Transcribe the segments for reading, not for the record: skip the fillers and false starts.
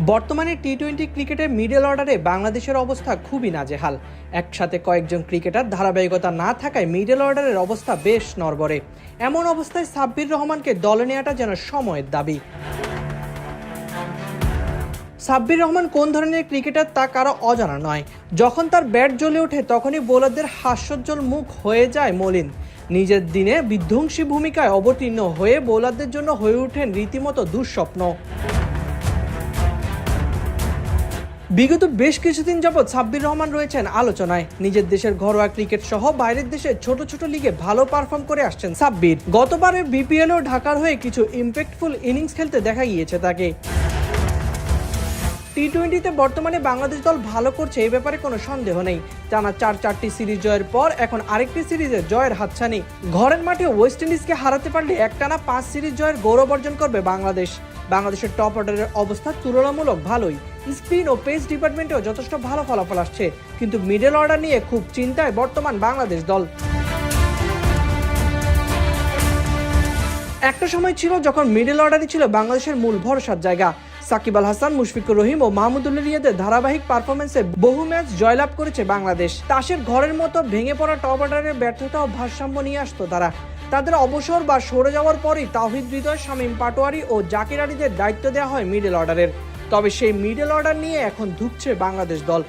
বর্তমানে টি-20 ক্রিকেটের মিডল অর্ডারে বাংলাদেশের অবস্থা খুবই নাজেহাল। একসাথে কয়েকজন ক্রিকেটার ধারাবাহিকতা না থাকায় মিডল অর্ডারের অবস্থা বেশ নড়বড়ে। এমন অবস্থায় সাব্বির রহমানকে দলে নেওয়াটা যেন সময়ের দাবি। সাব্বির রহমান কোন ধরনের ক্রিকেটার তা কারো অজানা নয়। যখন তার ব্যাট জ্বলে ওঠে তখনই বোলারদের হাস্যোজ্জ্বল মুখ হয়ে যায় মলিন। নিজের দিনে বিধ্বংসী ভূমিকায় অবতীর্ণ হয়ে বোলারদের জন্য হয়ে ওঠেন রীতিমতো দুঃস্বপ্ন। বিগত বেশ কিছুদিন যাবৎ সাব্বির রহমান রয়েছেন আলোচনায়। নিজের দেশের ঘরোয়া ক্রিকেট সহ বাইরের দেশের ছোট ছোট লিগে ভালো পারফর্ম করে আসছেন সাব্বির। গতবারের বিপিএলও ঢাকার হয়ে কিছু ইম্প্যাক্টফুল ইনিংস খেলতে দেখা গিয়েছে তাকে। টি-20তে বর্তমানে বাংলাদেশ দল ভালো করছে, এই ব্যাপারে কোনো সন্দেহ নেই। টানা চারটি সিরিজ জয়ের পর এখন আরেকটি সিরিজে জয়ের হাতছানি। ঘরের মাঠে ওয়েস্ট ইন্ডিজকে হারাতে পারলে একটানা 5 সিরিজ জয়ের গৌরব অর্জন করবে বাংলাদেশ। বাংলাদেশের টপ অর্ডারের অবস্থা তুলনামূলক ভালোই। স্পিন ও পেস ডিপার্টমেন্টেও যথেষ্ট ভালো ফলাফল আসছে, কিন্তু মিডল অর্ডার নিয়ে খুব চিন্তায় বর্তমান বাংলাদেশ দল। একটা সময় ছিল যখন মিডল অর্ডারই ছিল বাংলাদেশের মূল ভরসার জায়গা। সাকিব আল হাসান, মুশফিকুর রহিম ও মাহমুদুল্লাহ রিয়াদের ধারাবাহিক পারফরমেন্সে বহু ম্যাচ জয়লাভ করেছে বাংলাদেশ। তাসের ঘরের মতো ভেঙে পড়া টপ অর্ডারের ব্যর্থতা ও ভারসাম্য নিয়ে আসতো তারা। তাদের অবসর বা সরে যাওয়ার পরই তাওহিদ হৃদয়, শামীম পাটোয়ারি ও জাকির আলীদের দায়িত্ব দেওয়া হয় মিডল অর্ডারের। তবে সেই মিডল অর্ডার নিয়ে এখন ধুঁকছে বাংলাদেশ দল।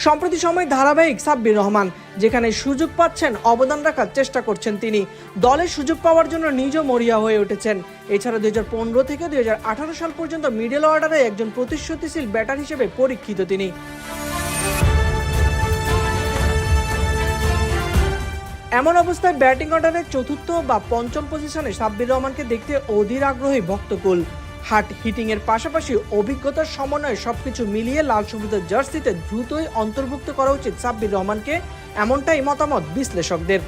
সম্প্রতি সময় ধারাবাহিক সাব্বির রহমান যেখানে সুযোগ পাচ্ছেন অবদান রাখার চেষ্টা করছেন তিনি। দলে সুযোগ পাওয়ার জন্য নিজেও মরিয়া হয়ে উঠেছেন। এছাড়া 2015 থেকে 2018 সাল পর্যন্ত মিডল অর্ডারে একজন প্রতিশ্রুতিশীল ব্যাটার হিসেবে পরীক্ষিত তিনি। এমন অবস্থায় ব্যাটিং অর্ডারের চতুর্থ বা পঞ্চম পজিশনে সাব্বির রহমানকে দেখতে অধীর আগ্রহী ভক্তকুল। হার্ড হিটিং এর পাশাপাশি অভিজ্ঞতার সমন্বয়ে সবকিছু মিলিয়ে লাল সবুজের জার্সিতে দ্রুতই অন্তর্ভুক্ত করা উচিত সাব্বির রহমানকে, এমনটাই মতামত বিশ্লেষকদের।